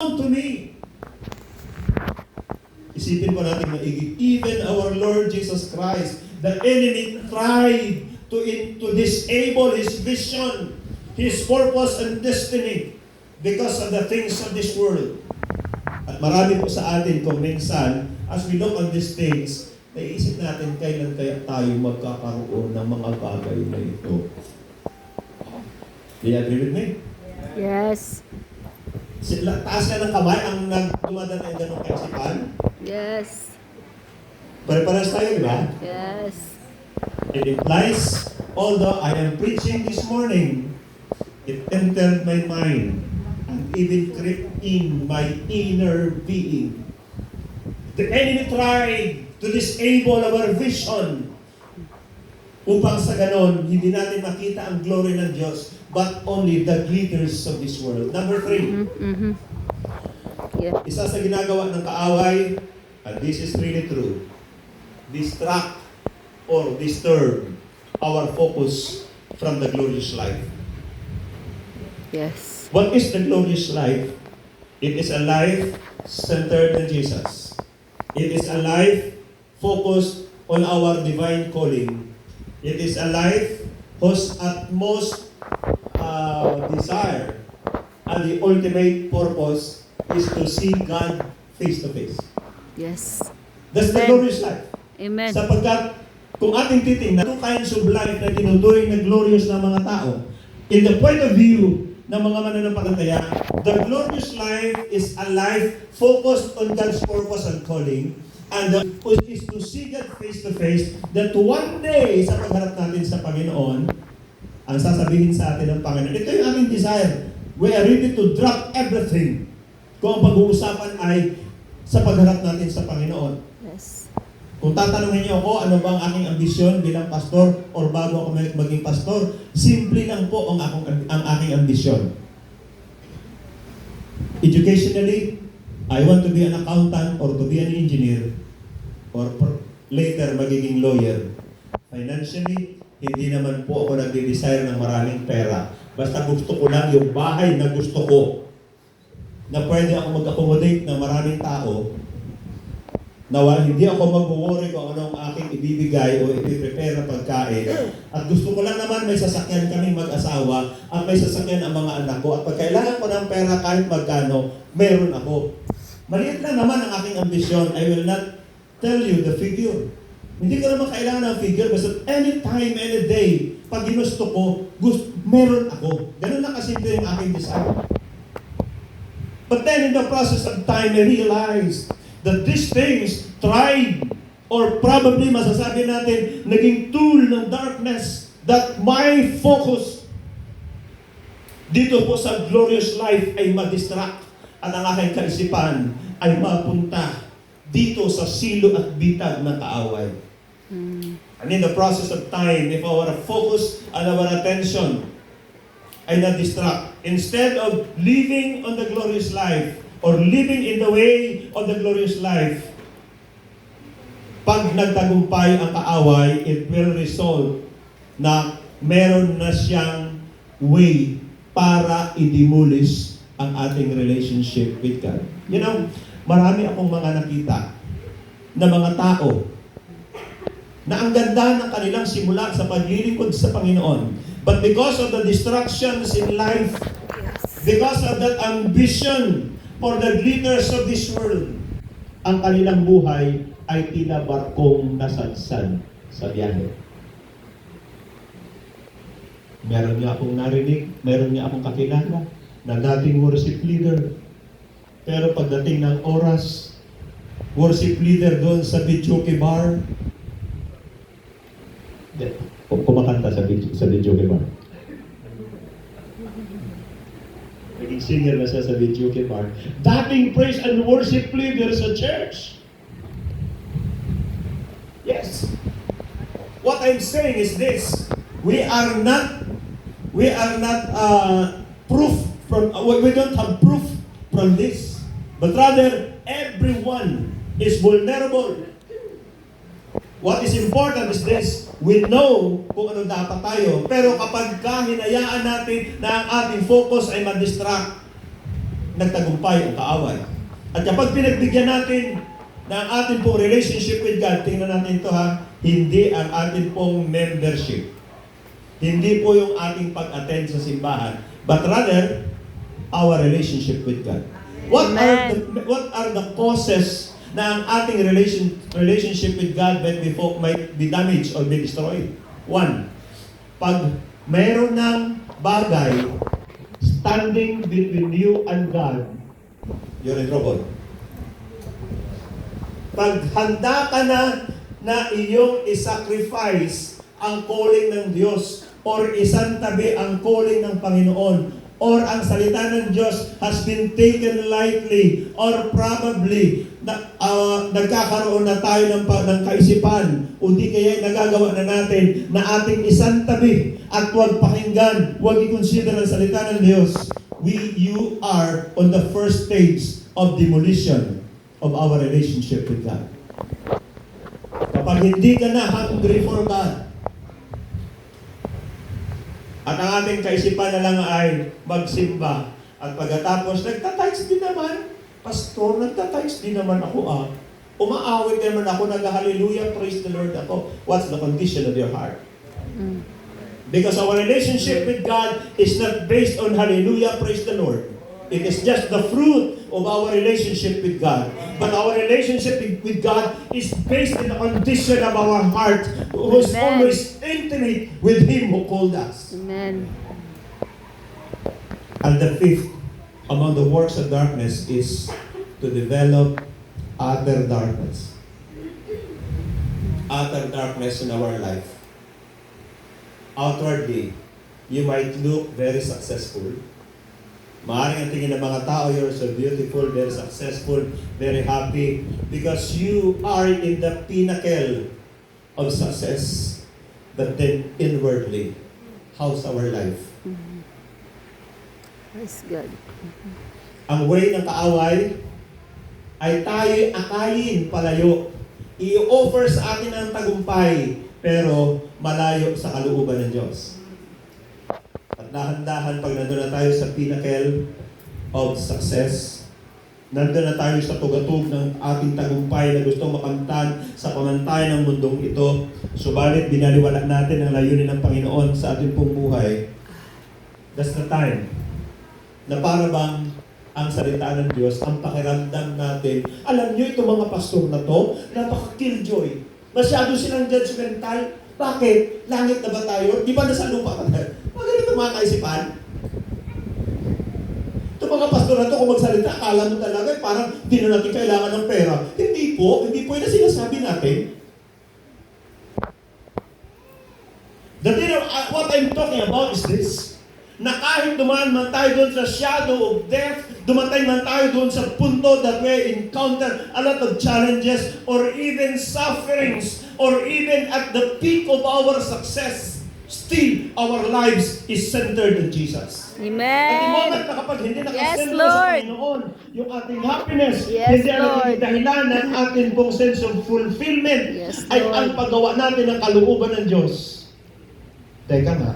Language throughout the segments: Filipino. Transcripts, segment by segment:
belong to me. Isipin po natin maigi, even our Lord Jesus Christ, the enemy tried to disable His vision, His purpose and destiny because of the things of this world. At marami po sa atin kung minsan, as we look on these things, naiisip natin kailan kaya tayo magkakaroon ng mga bagay na ito. Do you agree with me? Yes. Taas ka ng kamay ang nagdumadaan ng ganong kaisipan? Yes. Pare-paras tayo, di ba? Yes. It implies, although I am preaching this morning, it entered my mind and even crept in my inner being. The enemy tried to disable our vision upang sa ganon, hindi natin makita ang glory ng Diyos, but only the glitters of this world. Number 3. Mm-hmm. Yeah. Isa sa ginagawa ng kaaway, and this is really true, distract or disturb our focus from the glorious life. Yes. What is the glorious life? It is a life centered on Jesus. It is a life focused on our divine calling. It is a life whose utmost desire and the ultimate purpose is to see God face to face. Yes. That's the Amen. glorious life. Amen. Sapagkat kung ating titingnan, two kinds of life na tinuturing na glorious na mga tao, in the point of view ng mga mananampalataya, the glorious life is a life focused on God's purpose and calling, and the is to see God face to face, that one day, sa pagharap natin sa Panginoon, ang sasabihin sa atin ng Panginoon, ito yung aming desire. We are ready to drop everything. Kung ang pag-uusapan ay sa pagharap natin sa Panginoon. Yes. Kung tatanungin niyo ako, ano ba ang aking ambisyon bilang pastor or bago ako maging pastor, simple lang po ang aking ambisyon. Educationally, I want to be an accountant or to be an engineer or later magiging lawyer. Financially, hindi naman po ako nagde-desire ng maraming pera. Basta gusto ko lang yung bahay na gusto ko, na pwede ako mag-accommodate ng maraming tao, na hindi ako mag-worry kung ano ang aking ibibigay o ipiprepare na pagkain. At gusto ko lang naman may sasakyan kaming mag-asawa at may sasakyan ang mga anak ko. At pag kailangan ko ng pera kahit magkano, meron ako. Maliit lang naman ang aking ambisyon. I will not tell you the figure. Hindi ko naman kailangan ng figure. Basta anytime, any day, pag ginusto ko, meron ako. Ganun lang kasimple yung aking desire. But then in the process of time, I realized that these things tried or probably masasabi natin naging tool ng darkness that my focus dito po sa glorious life ay ma-distract at ang aking kaisipan ay mapunta dito sa silo at bitag ng kaaway. And in the process of time, if our focus and our attention ay na-distract, instead of living on the glorious life or living in the way of the glorious life, pag nagtagumpay ang kaaway, it will result na meron na siyang way para i-demolish ang ating relationship with God. You know, marami akong mga nakita na mga tao na ang ganda ng kanilang simula sa paglilingkod sa Panginoon. But because of the distractions in life, because of that ambition for the glitters of this world, ang kanilang buhay ay tila barkong nasadsad sa biyahe. Meron niya akong narinig, meron niya akong kakilala na dating worship leader. Pero pagdating ng oras, worship leader doon sa videoke bar, kumakanta sa videoke bar. Naging singer na siya sa videoke bar. Dating praise and worship leader sa church. Yes. What I'm saying is this: we are not proof from. We don't have proof from this, but rather everyone is vulnerable. What is important is this: we know kung ano dapat tayo, pero kapag hinayaan natin na ang ating focus ay ma-distract, nagtagumpay ang kaaway. At kapag pinagbigyan natin na ang ating pong relationship with God, tingnan natin ito ha, hindi ang ating pong membership. Hindi po yung ating pag-attend sa simbahan, but rather, our relationship with God. What are the causes na ang ating relationship with God might be damaged or be destroyed? One, pag mayroon ng bagay standing between you and God, you're in trouble. Pag handa ka na iyong isacrifice ang calling ng Diyos or isantabi ang calling ng Panginoon or ang salita ng Diyos has been taken lightly or probably nagkakaroon na tayo ng kaisipan o di kaya nagagawa na natin na ating isantabi at huwag pakinggan, huwag i-consider ang salita ng Diyos. You are on the first stage of demolition of our relationship with God. Kapag hindi ka na hungry for God, at ang ating kaisipan na lang ay magsimba, at pagkatapos, nagtatights din naman, Pastor, nagtatights din naman ako umaawit naman ako, nag-hallelujah, praise the Lord ako. What's the condition of your heart? Because our relationship with God is not based on hallelujah, praise the Lord. It is just the fruit of our relationship with God. But our relationship with God is based on the condition of our heart, who is always intimate with Him who called us. Amen. And the fifth among the works of darkness is to develop utter darkness. Utter darkness in our life. Outwardly, you might look very successful. Maaaring ang tingin ng mga tao, you're so beautiful, very successful, very happy, because you are in the pinnacle of success. But then inwardly, how's our life? Praise God. Ang way ng kaaway ay tayo'y akayin palayo. I-offer sa atin ang tagumpay, pero malayo sa kalooban ng Diyos. At dahan-dahan pag nandun na tayo sa pinnacle of success, nandun na tayo sa tugatog ng ating tagumpay na gustong makamtan sa pamantayan ng mundong ito, subalit binaliwala natin ang layunin ng Panginoon sa ating pong buhay. That's the time na para bang ang salita ng Diyos, ang pakiramdam natin. Alam niyo, itong mga pastor na to, napaka-killjoy. Masyado silang judgmental. Bakit? Langit na ba tayo? Di ba nasa lupa ka na? Magaling mga kaisipan. Itong mga pastor na to, kung magsalita, akala mo talaga, parang di na natin kailangan ng pera. Hindi po yun ang sinasabi natin. What I'm talking about is this, na kahit dumaan man tayo doon sa shadow of death, dumatay man tayo doon sa punto that we encounter a lot of challenges or even sufferings or even at the peak of our success, still our lives is centered in Jesus. Amen. At the moment na kapag hindi nakasentro sa Panginoon, yung ating happiness, hindi ang naging dahilan ng ating pong sense of fulfillment, ay ang paggawa natin ng kalooban ng Diyos. Teka nga,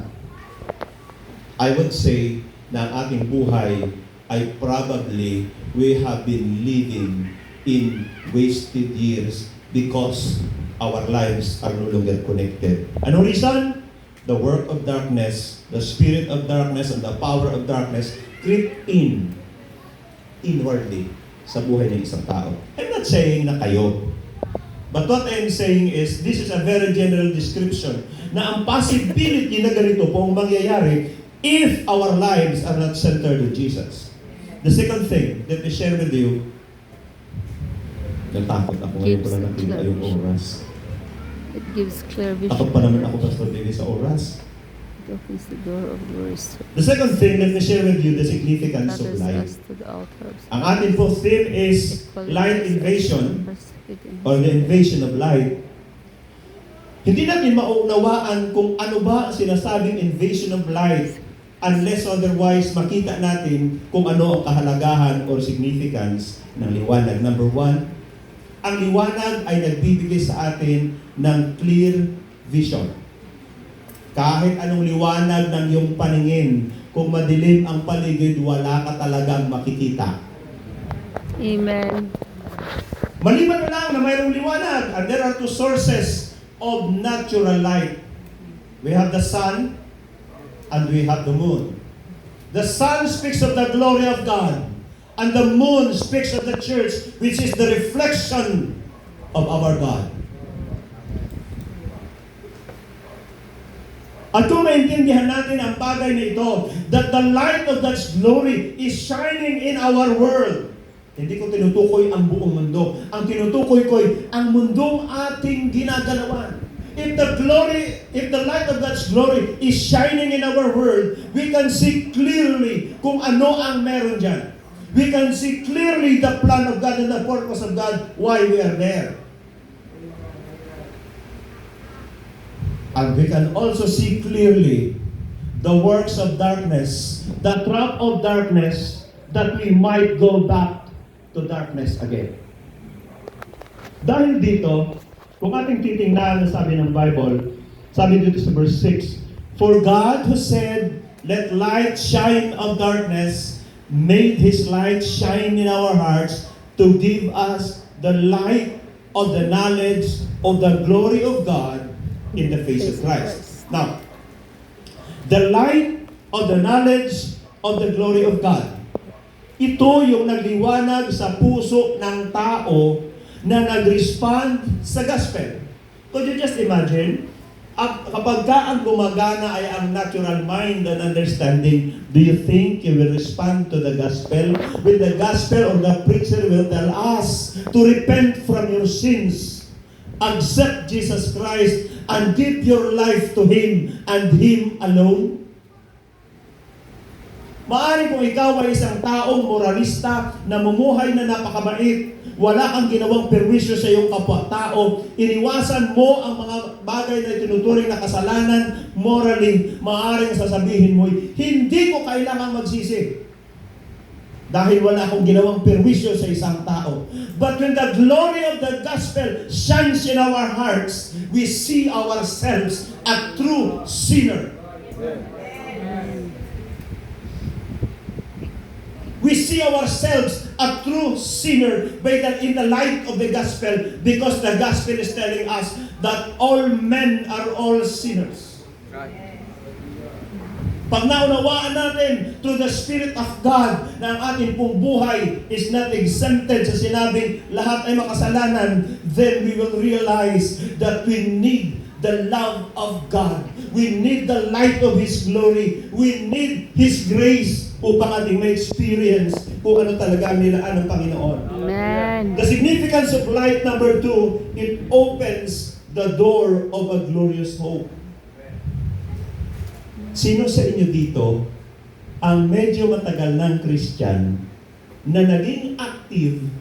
I would say na ang ating buhay ay probably we have been living in wasted years because our lives are no longer connected. Anong reason? The work of darkness, the spirit of darkness, and the power of darkness creep inwardly sa buhay ng isang tao. I'm not saying na kayo. But what I'm saying is, this is a very general description na ang possibility na ganito pong mangyayari if our lives are not centered in Jesus. The second thing, let me share with you, natakot ako ngayon ko lang natin yung oras. It gives clear vision. Takot pa naman ako, Pastor David, sa oras. It opens the door of doors. The second thing, let me share with you the significance of light. Ang ating fourth theme is light invasion or the invasion of light. Hindi natin maunawaan kung ano ba ang sinasabing invasion of light unless otherwise makita natin kung ano ang kahalagahan or significance ng liwanag. Number one, ang liwanag ay nagbibigay sa atin ng clear vision. Kahit anong liwanag ng iyong paningin, Kung madilim ang paligid, wala ka talagang makikita. Amen. Maliban na lang na mayroong liwanag, and there are two sources of natural light. We have the sun, and we have the moon. The sun speaks of the glory of God, and the moon speaks of the church, which is the reflection of our God. At kung maintindihan natin ang bagay na ito, that the light of God's glory is shining in our world. Hindi ko tinutukoy ang buong mundo. Ang tinutukoy ko ay ang mundong ating ginagalawan. If the light of God's glory is shining in our world, we can see clearly kung ano ang meron dyan. We can see clearly the plan of God and the purpose of God, why we are there. And we can also see clearly the works of darkness, the trap of darkness, that we might go back to darkness again. Dahil dito, kung ating titingnan na sabi ng Bible, sabi dito sa verse 6, For God who said, Let light shine of darkness, made His light shine in our hearts to give us the light of the knowledge of the glory of God in the face of Christ. Now, the light of the knowledge of the glory of God. Ito yung nagliwanag sa puso ng tao na nag-respond sa gospel. Could you just imagine? Kapag ka ang gumagana ay ang natural mind and understanding, do you think you will respond to the gospel? When the gospel or the preacher will tell us to repent from your sins, accept Jesus Christ, and give your life to Him and Him alone? Maaari kung ikaw ay isang taong moralista, namumuhay na napakabait, wala kang ginawang perwisyo sa iyong kapwa-tao, iniwasan mo ang mga bagay na tinuturing na kasalanan, morally, maaaring sasabihin mo, hindi ko kailangang magsisi. Dahil wala akong ginawang perwisyo sa isang tao. But when the glory of the gospel shines in our hearts, we see ourselves a true sinner. We see ourselves a true sinner in the light of the gospel, because the gospel is telling us that all men are all sinners. Pag naunawaan natin through the Spirit of God na ang ating pong buhay is not exempted sa sinabing lahat ay makasalanan, then we will realize that we need the love of God. We need the light of His glory. We need His grace upang ating ma-experience kung ano talaga ang nilaan ng Panginoon. Amen. The significance of light number 2, it opens the door of a glorious hope. Sino sa inyo dito ang medyo matagal ng Christian na naging active,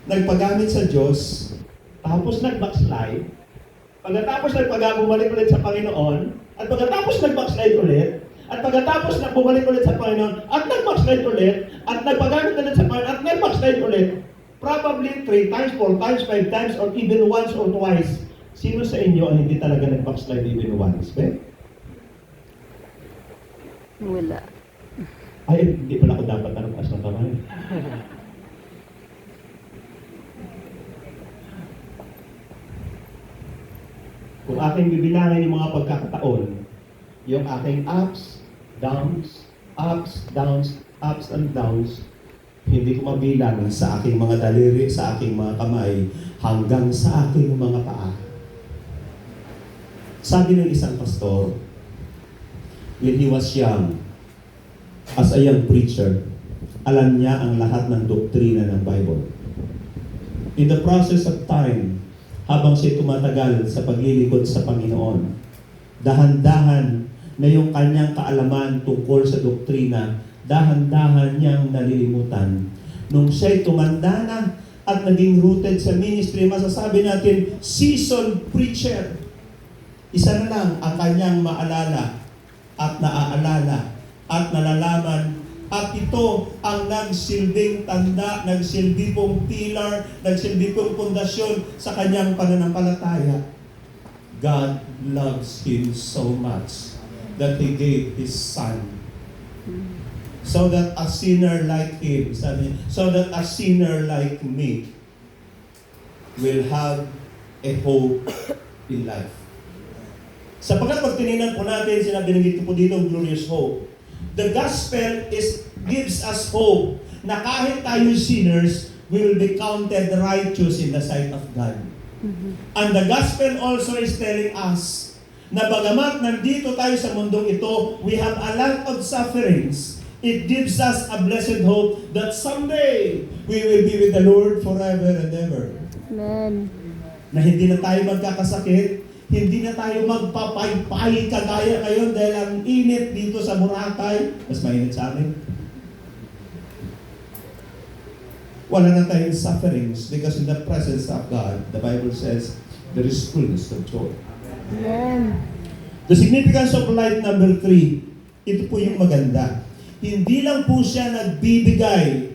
nagpagamit sa Diyos, tapos nag-backslide, pagkatapos bumalik ulit sa Panginoon, at pagkatapos nag-backslide ulit, at pagkatapos bumalik ulit sa Panginoon, at nag-backslide ulit, at nagpagamit ulit sa Panginoon, at nag-backslide ulit, probably 3 times, 4 times, 5 times, or even once or twice. Sino sa inyo ang hindi talaga nag-backslide even once? Wala. Ay, hindi pala ako dapat nagtaas ng kamay. Kung aking bibilangin yung mga pagkakataon, yung aking ups, downs, and downs, hindi ko mabilang sa aking mga daliri, sa aking mga kamay, hanggang sa aking mga paa. Sabi ng isang pastor, when he was young, as a young preacher, alam niya ang lahat ng doktrina ng Bible. In the process of time, habang siya tumatagal sa paglilingkod sa Panginoon, dahan-dahan na yung kanyang kaalaman tungkol sa doktrina, dahan-dahan niyang nalilimutan. Nung siya'y tumanda na at naging rooted sa ministry, masasabi natin, seasoned preacher. Isa na lang ang kanyang maalala at naaalala at nalalaman, at ito ang nagsilbing tanda, nagsilbi pong pillar, nagsilbi pong pundasyon sa kanyang pananampalataya. God loves him so much that He gave His Son So that a sinner like him, sabi niya, so that a sinner like me will have a hope in life. Sapagkat pag tinignan po natin, sinabi ko po dito, glorious hope. The gospel gives us hope na kahit tayo sinners, we will be counted righteous in the sight of God. And the gospel also is telling us na bagamat nandito tayo sa mundong ito, we have a lot of sufferings. It gives us a blessed hope that someday we will be with the Lord forever and ever. Amen. Na hindi na tayo magkakasakit, hindi na tayo magpapaypay kagaya ngayon dahil ang init dito sa Boracay, mas mainit sa amin. Wala na tayong sufferings because in the presence of God, the Bible says, there is fullness of joy. Amen. The significance of light number 3, ito po yung maganda. Hindi lang po siya nagbibigay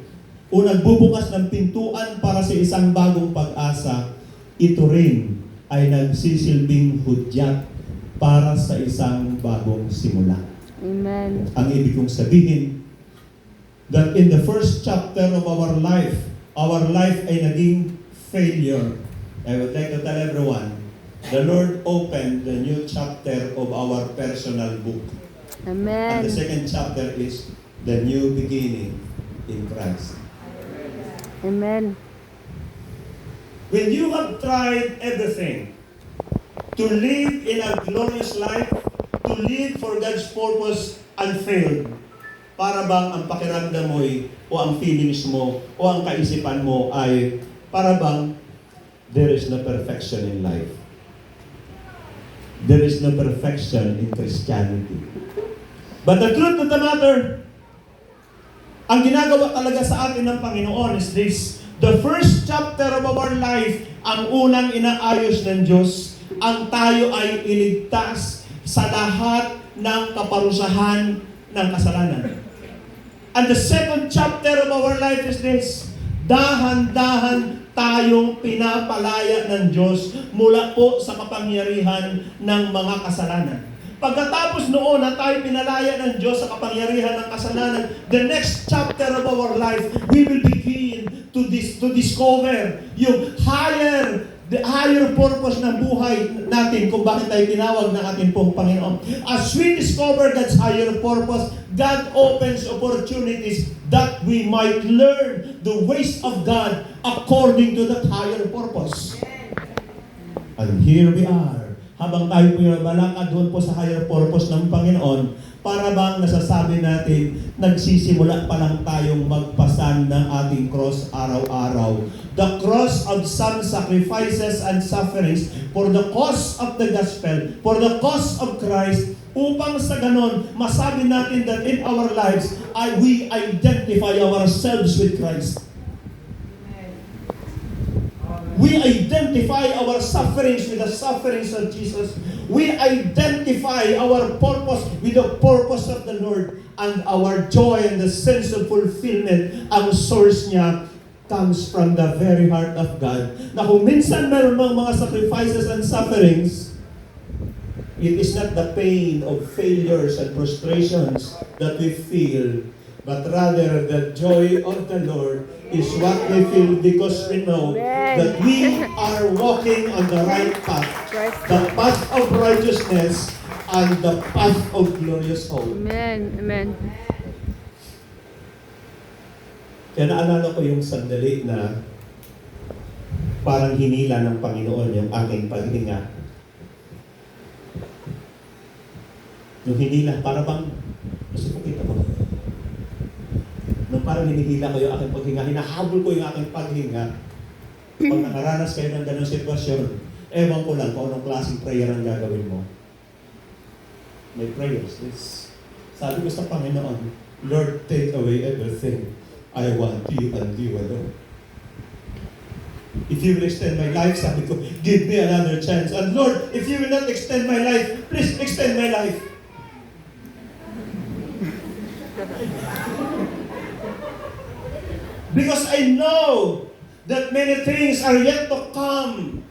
o nagbubukas ng pintuan para sa isang bagong pag-asa, ito rin ay nagsisilbing hudyat para sa isang bagong simula. Amen. Ang ibig kong sabihin, that in the first chapter of our life ay naging failure. I would like to tell everyone, the Lord opened the new chapter of our personal book. Amen. And the second chapter is the new beginning in Christ. Amen. When you have tried everything to live in a glorious life, to live for God's purpose and failed, para bang ang pakiramdam mo o ang feelings mo o ang kaisipan mo ay para bang there is no perfection in life. There is no perfection in Christianity. But the truth of the matter, ang ginagawa talaga sa atin ng Panginoon is this: the first chapter of our life, ang unang inaayos ng Diyos, ang tayo ay iligtas sa lahat ng kaparusahan ng kasalanan. And the second chapter of our life is this: dahan-dahan tayong pinapalaya ng Diyos mula po sa kapangyarihan ng mga kasalanan. Pagkatapos noon na tayo pinalaya ng Diyos sa kapangyarihan ng kasalanan, the next chapter of our life, we will begin to discover yung the higher purpose ng buhay natin kung bakit tayo tinawag ng ating pong Panginoon. As we discover God's higher purpose, God opens opportunities that we might learn the ways of God according to that higher purpose. And here we are. Habang tayo po yung malakad doon po sa higher purpose ng Panginoon, para bang nasasabi natin, nagsisimula pa lang tayong magpasan ng ating cross araw-araw. The cross of some sacrifices and sufferings for the cause of the gospel, for the cause of Christ, upang sa ganon, masabi natin that in our lives, we identify ourselves with Christ. We identify our sufferings with the sufferings of Jesus. We identify our purpose with the purpose of the Lord. And our joy and the sense of fulfillment, ang source niya, comes from the very heart of God. Na kung minsan meron mga sacrifices and sufferings, it is not the pain of failures and frustrations that we feel, but rather the joy of the Lord is what we feel because we know that we are walking on the right path, the path of righteousness and the path of glorious hope. Amen. Amen. Kaya naalala ko yung sandali na parang hinila ng Panginoon yung aking paghinga. Yung hinila, para bang, gusto ko kita mo. Nung parang hinihila ko yung aking paghinga, hinahabol ko yung aking paghinga. Pag nakaranas kayo ng ganong sitwasyon, ewan ko lang kung anong klaseng prayer ang gagawin mo. May prayers. Sabi ko sa Panginoon, Lord, take away everything. I want you and you alone. If you will extend my life, sabi ko, give me another chance. And Lord, if you will not extend my life, please extend my life. Because I know that many things are yet to come.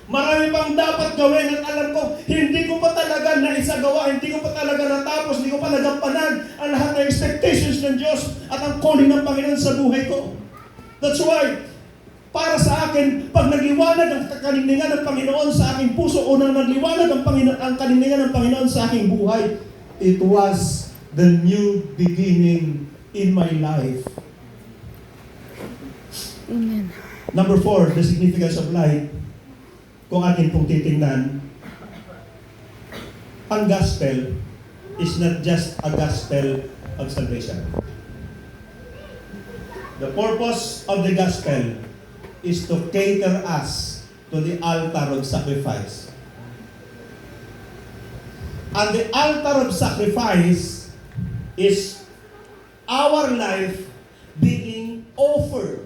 Marami pang dapat gawin at alam ko, hindi ko pa talaga naisagawa, hindi ko pa talaga natapos, hindi ko pa nagampanan ang lahat ng expectations ng Diyos at ang calling ng Panginoon sa buhay ko. That's why, para sa akin, pag nagliwanag ang kaliningan ng Panginoon sa aking puso, o nang nagliwanag ang kaliningan ng Panginoon sa aking buhay, it was the new beginning in my life. Amen. Number 4, the significance of light. Kung atin pong titingnan, ang gospel is not just a gospel of salvation. The purpose of the gospel is to cater us to the altar of sacrifice. And the altar of sacrifice is our life being offered.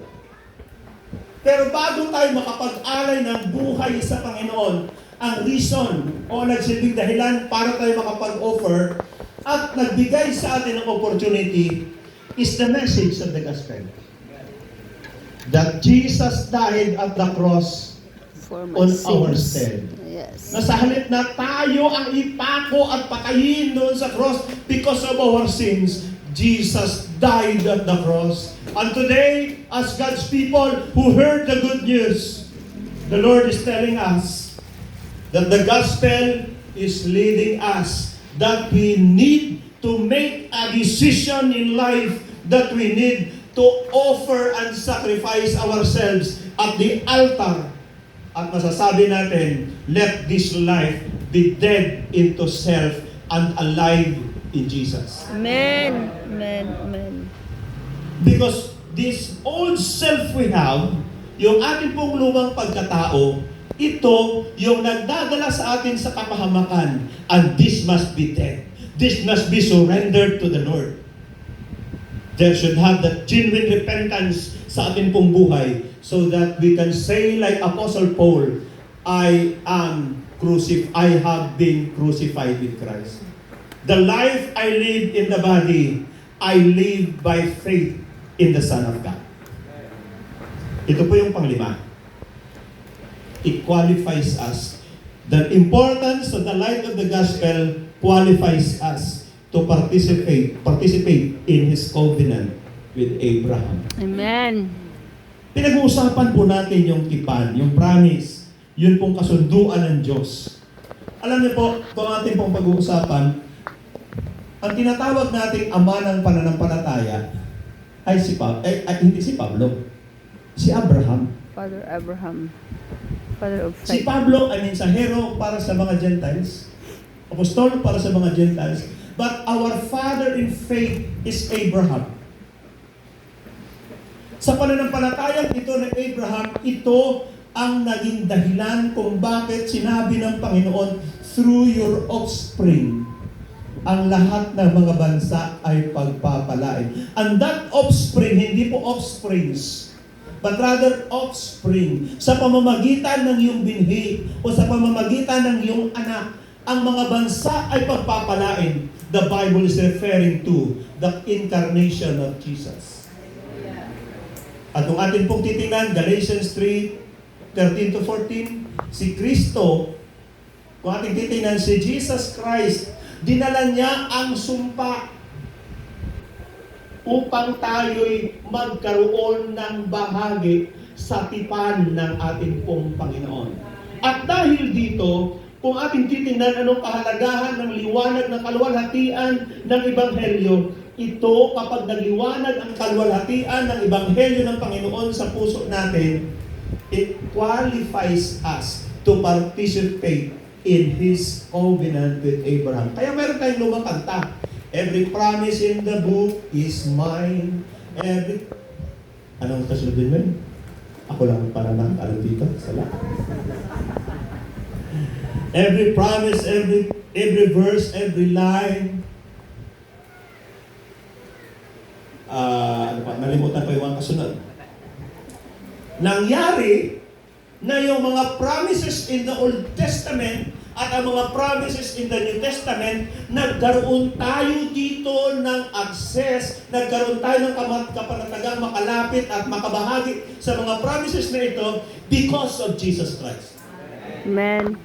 Pero bago tayo makapag-alay ng buhay sa Panginoon, ang reason o nagsilbing dahilan para tayo makapag-offer at nagbigay sa atin ng opportunity is the message of the gospel. That Jesus died at the cross For my on our sins. stead. Yes. Na sa halip na tayo ang ipako at patayin doon sa cross because of our sins, Jesus died at the cross. And today, as God's people who heard the good news, the Lord is telling us that the gospel is leading us, that we need to make a decision in life, that we need to offer and sacrifice ourselves at the altar. At masasabi natin, let this life be dead into self and alive in Jesus. Amen. Amen. Amen. Because this old self we have, yung ating pong lumang pagkatao, ito yung nagdadala sa atin sa kapahamakan. And this must be dead. This must be surrendered to the Lord. There should have that genuine repentance sa ating pong buhay so that we can say like Apostle Paul, I have been crucified with Christ. The life I live in the body, I live by faith in the Son of God. Ito po yung panglima. It qualifies us. The importance of the light of the gospel qualifies us to participate in His covenant with Abraham. Amen. Pinag-uusapan po natin yung tipan, yung promise, yun pong kasunduan ng Diyos. Alam niyo po, kung ating pong pag-uusapan, ang tinatawag nating ama ng pananampalataya ay hindi si Pablo, si Abraham. Father Abraham. Father of Si faith. Pablo ay mensahero para sa mga Gentiles, apostol para sa mga Gentiles, but our father in faith is Abraham. Sa pananampalatayang ito ng Abraham, ito ang naging dahilan kung bakit sinabi ng Panginoon, through your offspring, ang lahat ng mga bansa ay pagpapalain. And that offspring, hindi po offsprings, but rather offspring, sa pamamagitan ng iyong binhi o sa pamamagitan ng iyong anak, ang mga bansa ay pagpapalain. The Bible is referring to the incarnation of Jesus. At kung atin pong titingnan, Galatians 3:13-14, si Kristo, kung ating titingnan, si Jesus Christ, dinala niya ang sumpa upang tayo'y magkaroon ng bahagi sa tipan ng ating pong Panginoon. At dahil dito, kung ating titingnan anong kahalagahan ng liwanag ng kaluwalhatian ng Ebanghelyo, ito kapag nagliwanag ang kaluwalhatian ng Ebanghelyo ng Panginoon sa puso natin, it qualifies us to participate in His covenant with Abraham. Kaya meron tayong lumang kanta. Every promise in the book is mine. Anong kasunodin mo? Ako lang para alam dito. Sala. Every promise, every verse, every line. Nalimutan pa yung mga kasunod. Nangyari na yung mga promises in the Old Testament at ang mga promises in the New Testament, nagkaroon tayo dito ng access, nagkaroon tayo ng kapanatagang makalapit at makabahagi sa mga promises na ito because of Jesus Christ. Amen.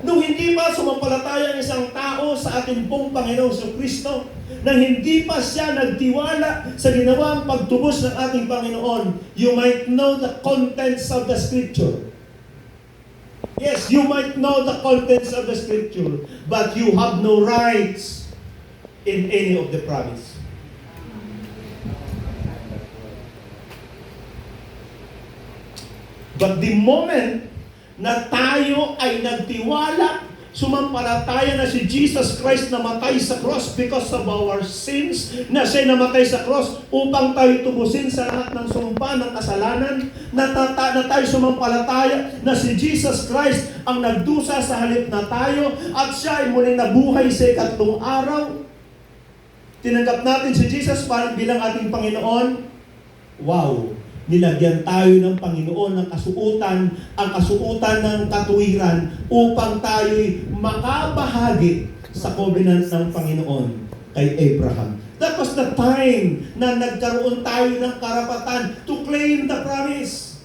Nung hindi pa sumampalataya ang isang tao sa ating pong Panginoong Kristo, nang hindi pa siya nagtiwala sa ginawang pagtubos ng ating Panginoon, you might know the contents of the Scripture. Yes, you might know the contents of the Scripture, but you have no rights in any of the promise. But the moment na tayo ay nagtiwala, sumampalataya na si Jesus Christ na matay sa cross because of our sins, na siya namatay sa cross upang tayo tubusin sa lahat ng sumpa ng kasalanan, na tayo sumampalataya na si Jesus Christ ang nagdusa sa halip na tayo at siya ay muling nabuhay sa ikatlong araw. Tinanggap natin si Jesus bilang ating Panginoon. Wow! Nilagyan tayo ng Panginoon ng kasuotan, ang kasuotan ng katuwiran upang tayo'y makabahagi sa covenant ng Panginoon kay Abraham. That was the time na nagkaroon tayo ng karapatan to claim the promise.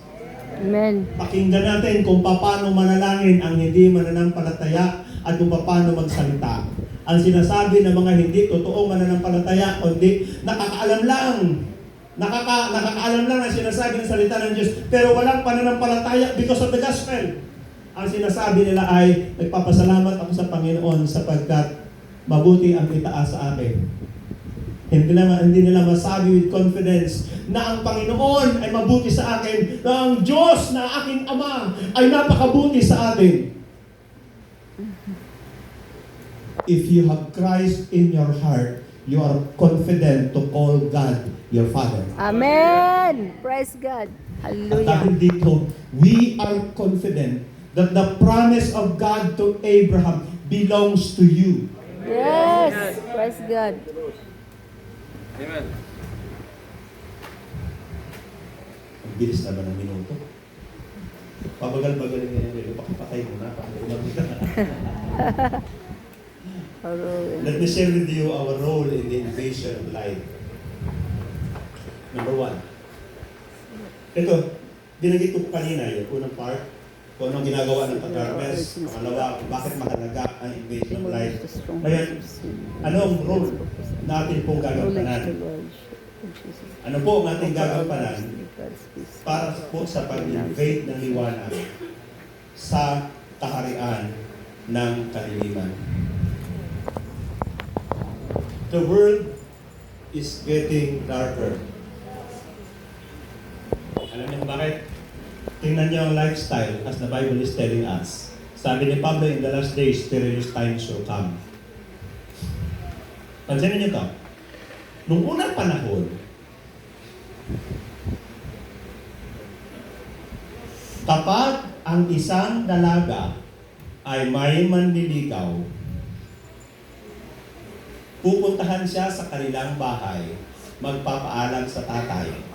Amen. Pakinggan natin kung paano manalangin ang hindi mananampalataya at kung paano magsalita. Ang sinasabi ng mga hindi totoong mananampalataya, kundi nakakaalam lang. Nakakaalam lang ang sinasabi ng salita ng Diyos, pero walang pananampalataya because of the gospel. Ang sinasabi nila ay, nagpapasalamat ako sa Panginoon sapagkat mabuti ang itaas sa akin. Hindi nila masabi with confidence na ang Panginoon ay mabuti sa akin, na ang Diyos na aking Ama ay napakabuti sa atin. If you have Christ in your heart, you are confident to call God your Father. Amen. Praise God. At Hallelujah. dahil dito, we are confident that the promise of God to Abraham belongs to you. Yes. Praise God. Amen. Ang bilis naman ng minuto. Pabagal-bagal nga yan. Pakipatay mo na. Hallelujah. Let me share with you our role in the invasion of light. Number 1. Ito, binanggit ko kanina yung unang part, kung anong ginagawa ng Tagarmes. Pangalawa, bakit mahalaga ang invasion of light. Ngayon, anong role natin pong gagampanan? Ano po ang ating gagampanan para po sa pag-invade ng liwanag sa kaharian ng kaliliman? The world is getting darker. Alam niyo kung bakit? Tingnan niyo ang lifestyle as the Bible is telling us. Sabi ni Pablo, in the last days, perilous times will come. Pansinin niyo ito. Nung unang panahon, kapag ang isang dalaga ay may manliligaw, pupuntahan siya sa kanilang bahay, magpapaalam sa tatay.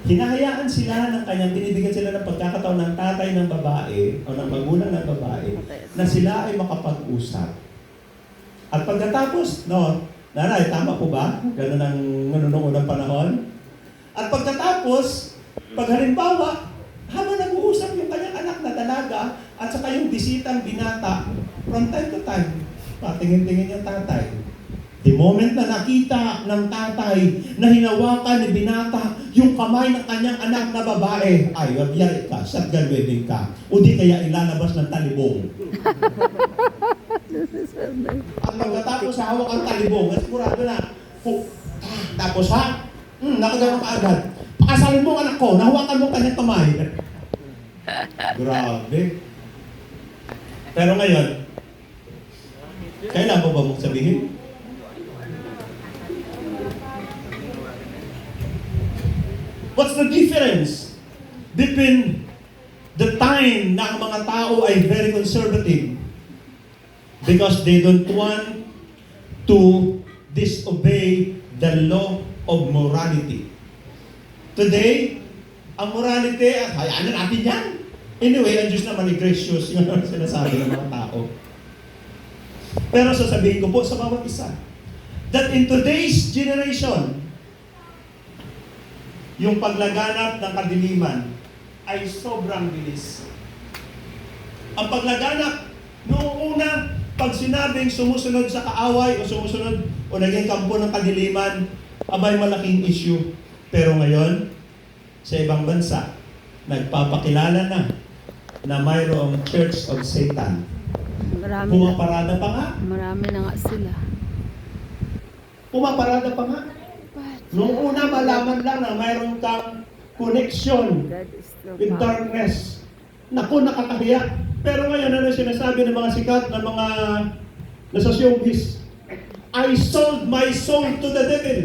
Hinahayaan sila ng kanyang, binibigyan sila ng pagkakataon ng tatay ng babae o ng magulang ng babae na sila ay makapag-usap. At pagkatapos, nanay, tama po ba? Ganun ang nung unang panahon. At pagkatapos, pag halimbawa, habang nag-uusap yung kanyang anak na dalaga at saka yung bisitang binata, from time to time, patingin-tingin yung tatay. The moment na nakita ng tatay na hinawakan ni binata yung kamay ng kanyang anak na babae, ay, wabiyari ka, shotgun waving ka, o di kaya ilalabas ng talibong. At pagkatapos hawak ang talibong, sigurado na, tapos nakagawa ka agad. Pakasalin mo ang anak ko, nahawakan mo kanyang kamay. Grabe. Pero ngayon, kailan mo ba mong sabihin? What's the difference between the time na ang mga tao ay very conservative because they don't want to disobey the law of morality. Today, ang morality, hayaan na natin yan. Anyway, ang Diyos naman ay gracious, yun ang sinasabi ng mga tao. Pero sasabihin ko po sa bawat isa, that in today's generation, yung paglaganap ng kadiliman ay sobrang bilis. Ang paglaganap, noong una, pag sinabing sumusunod sa kaaway o sumusunod o naging kampo ng kadiliman, abay malaking issue. Pero ngayon, sa ibang bansa, nagpapakilala na mayroong Church of Satan. Marami na, Pumaparada pa nga. marami na nga sila. Pumaparada pa nga. Noong una, malaman lang na mayroong kang connection God is still with darkness. Naku, nakakahiya. Pero ngayon, ano sinasabi ng mga sikat na mga nasa showbiz? I sold my soul to the devil.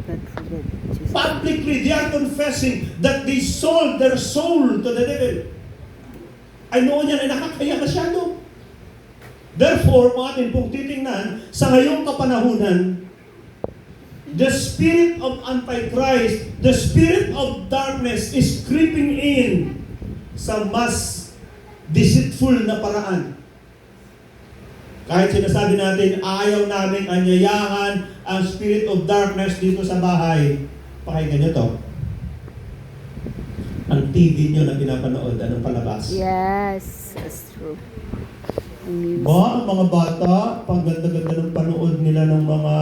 God forbid. Jesus. Publicly, they are confessing that they sold their soul to the devil. Ay noon yan ay nakakaya masyado. Therefore, mga atin pong titingnan, sa ngayong kapanahunan, the spirit of Antichrist, the spirit of darkness is creeping in sa mas deceitful na paraan. Kahit sinasabi natin, ayaw namin anyayahan ang spirit of darkness dito sa bahay. Pakinggan nyo to. Ang TV nyo na pinapanood, anong palabas? Yes, that's true. Ang news. Ba, ang mga bata, pang ganda-ganda ng panood nila ng mga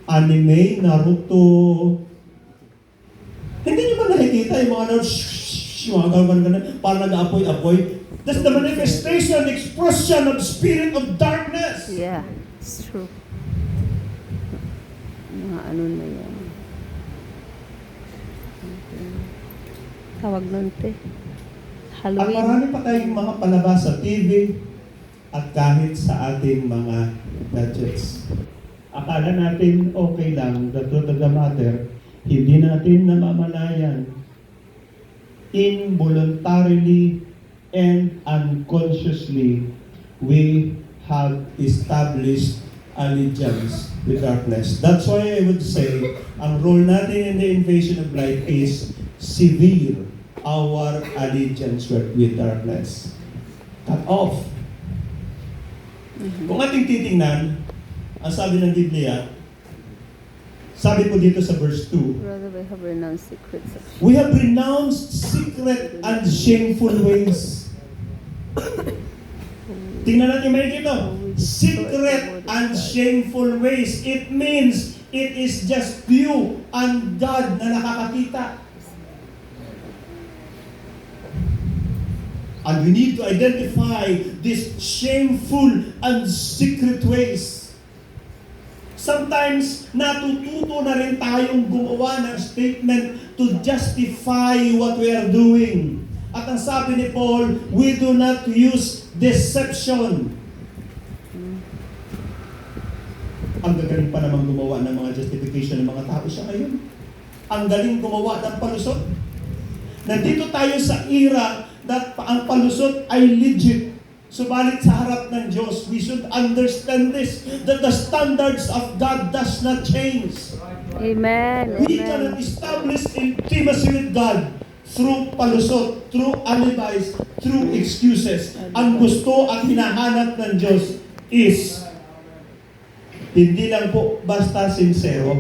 anime, Naruto. Hindi nyo ba nakikita yung mga mga ganun, parang nag-aapoy-apoy? That's the manifestation, expression of spirit of darkness. Yeah, it's true. Mga ano na yan. Tawag nun, te. At Halloween. marami pa tayong mga palabas sa TV at kahit sa ating mga gadgets. Akala natin okay lang, the truth of the matter, hindi natin namamalayan. Involuntarily and unconsciously, we have established allegiance with darkness. That's why I would say, ang role natin in the invasion of light is severe our allegiance with darkness. Cut off. Kung ating titingnan, ang sabi ng Biblia, sabi po dito sa verse 2, Brother, we have renounced secrets of we have renounced secret and shameful ways. Tingnan natin may dito. Secret and shameful ways. It means it is just you and God na nakakakita. And we need to identify these shameful and secret ways. Sometimes, natututo na rin tayong gumawa ng statement to justify what we are doing. At ang sabi ni Paul, we do not use deception. Ang gagaling pa namang gumawa ng mga justification ng mga tao siya ngayon. Ang galing gumawa ng palusot. Nandito tayo sa era that ang palusot ay legit. Subalit sa harap ng Diyos, we should understand this, that the standards of God does not change. Amen. We cannot Amen. establish intimacy with God through palusot, through alibis, through excuses. Ang gusto at hinahanap ng Diyos is hindi lang po basta sincero,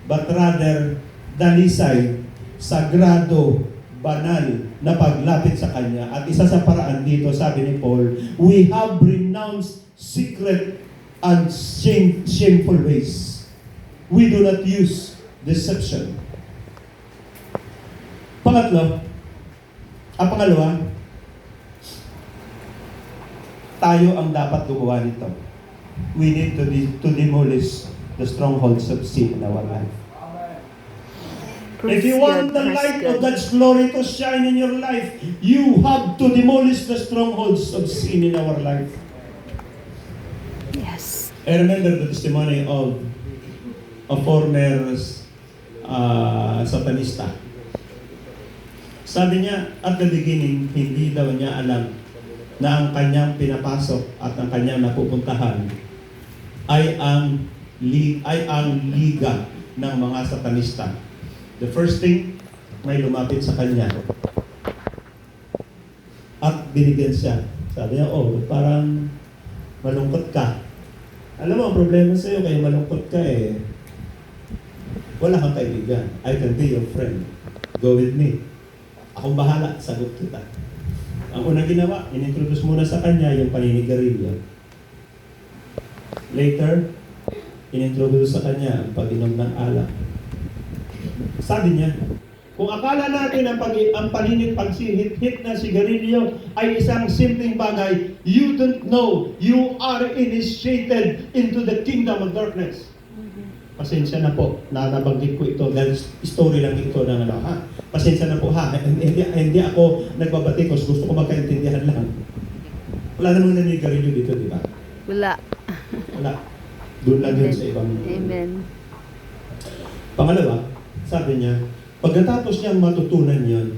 but rather dalisay, sagrado, banal na paglapit sa Kanya. At isa sa paraan dito, sabi ni Paul, we have renounced secret and shameful ways. We do not use deception. Pangalawa, tayo ang dapat gumawa nito. We need to demolish the strongholds of sin in our life. If you want the light of God's glory to shine in your life, you have to demolish the strongholds of sin in our life. Yes. I remember the testimony of a former satanista. Sabi niya, at the beginning, hindi daw niya alam na ang kanyang pinapasok at ang kanyang napupuntahan ay ang liga ng mga satanista. The first thing, may lumapit sa kanya at binigyan siya. Sabi niya, oh, parang malungkot ka. Alam mo, ang problema sa'yo, kaya malungkot ka eh. Wala kang kaibigan. I can be your friend. Go with me. Akong bahala, sagot kita. Ang unang ginawa, inintroduce muna sa kanya yung paninigarilyo. Later, inintroduce sa kanya ang pag-inom ng alak. Sabi niya, kung akala natin ang paghihit na sigarilyo ay isang simpleng bagay, you don't know, you are initiated into the kingdom of darkness. Pasensya na po, nabanggit ko ito dahil story lang ito ng ano, ha? Pasensya na po, ha? Hindi ako nagbabatikos, gusto ko magkaintindihan lang. Wala namang nanigarilyo dito, di ba? Wala. Wala. Doon lang yun sa ibang... Amen. Pangalawa, sabi niya, pagkatapos niyang matutunan yun,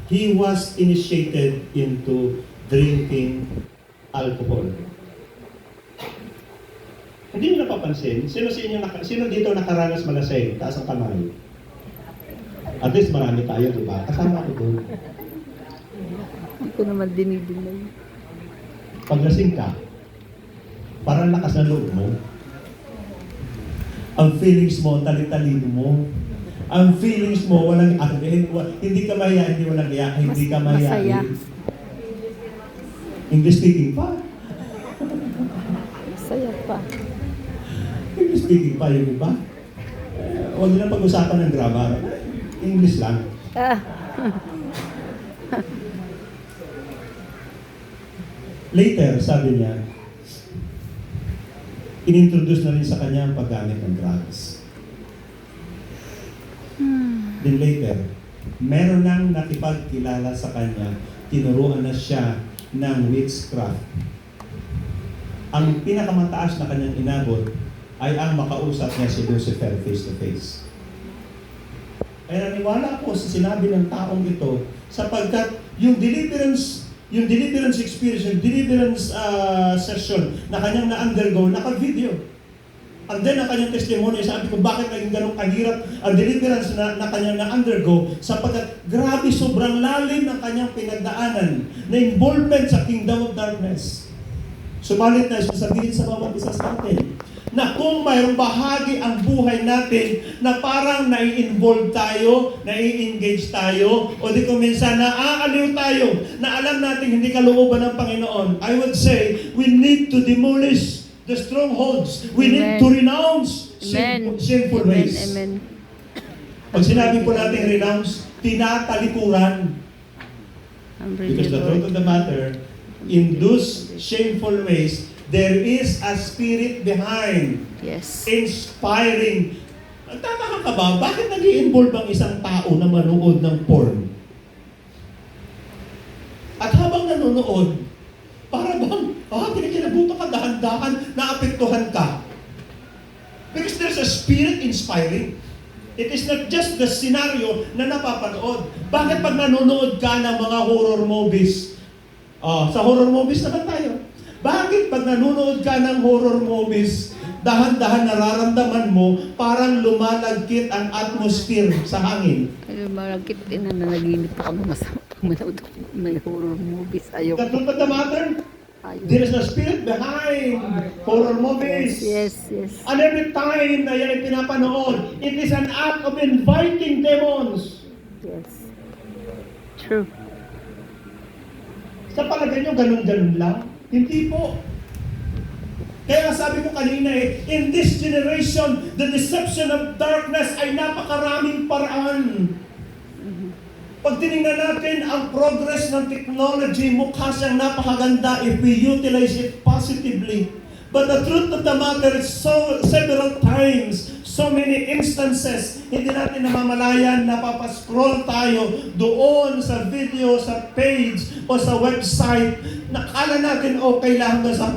he was initiated into drinking alcohol. Hindi mo napapansin, sino dito nakaranas malasing? Taas ang kamay. At least marami tayo, di ba? Kasama ko doon. Hindi ko naman dinidinay. Paglasing ka, parang lakas na loob mo. Ang feelings mo, tali-talino mo. Ang feelings mo, walang hindi ka mahiya, hindi walang iya, hindi ka mahiya. Masaya. English speaking pa. Masaya pa. English speaking pa yung iba. Huwag na pag-usapan ng grammar. English lang. Ah. Later, sabi niya, inintroduce na rin sa kanya ang paggamit ng drugs. Then later, meron nang nakipagkilala sa kanya, tinuruan na siya ng witchcraft. Ang pinakamataas na kanyang inabot ay ang makausap niya si Lucifer face to face. Kaya naniwala ko sa sinabi ng taong ito sapagkat yung deliverance experience, yung deliverance session na kanyang na-undergo, naka-video. And then, ang kanyang testimony, sabi ko, bakit naging ganun kahirap ang deliverance na kanyang na-undergo sapagkat grabe, sobrang lalim ng kanyang pinagdaanan na involvement sa kingdom of darkness. Subalit na sasabihin sa bawat isa sa atin na kung mayroong bahagi ang buhay natin na parang nai-involve tayo, nai-engage tayo, o di kung minsan naaaliw tayo, na alam natin hindi kalooban ng Panginoon, I would say, we need to demolish the strongholds. We need to renounce sinful ways. Amen. Pag sinabi po natin renounce, tinatalikuran. Because the truth of the matter, in those shameful ways, there is a spirit behind. Yes. Inspiring. Tataka ka ba? Bakit nag-i-involve ang isang tao na manood ng porn? At habang nanonood, para bang, kinikilabutan ka, dahan-dahan, naapektuhan ka. Because there's a spirit inspiring. It is not just the scenario na napapanood. Bakit pag nanonood ka ng mga horror movies? Sa horror movies naman tayo. Bakit pag nanonood ka ng horror movies, dahan-dahan nararamdaman mo, parang lumalagkit ang atmosphere sa hangin? Ay, malagkit din na nanaginip ako masama pag manood ako ng may horror movies. Ayoko. The truth of the matter, Ayoko. there is a spirit behind horror movies. Yes. And every time na yan ay pinapanood, it is an act of inviting demons. Yes. True. Sa palagay nyo, ganun-ganun lang? Hindi po. Kaya sabi ko kanina in this generation, the deception of darkness ay napakaraming paraan. Pag tinignan natin ang progress ng technology, mukha siyang napakaganda if we utilize it positively. But the truth of the matter is several times, so many instances, hindi natin namamalayan, napapascroll tayo doon sa video, sa page, o sa website, nakala natin okay lang hanggang sa,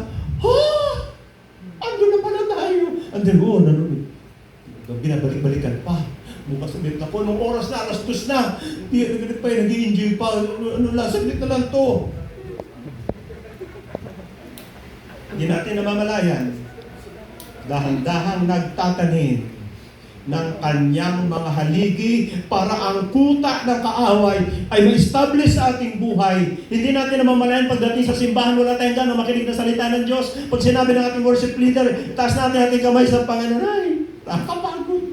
ando na pala tayo. And then, nanonood. Binabalik-balikan pa. Bukas sabihin ako, nung oras na, alas 2 na, ganit pa yun, nag-i-enjoy pa, saglit na lang to. Hindi natin namamalayan, dahan-dahang nagtatanim ng kanyang mga haligi para ang kuta ng kaaway ay ma-establish sa ating buhay. Hindi natin namamalayan pagdating sa simbahan, wala tayong gana makinig na salita ng Diyos. Pag sinabi ng ating worship leader, taas natin ating kamay sa Panginoon, ay, nakapagod.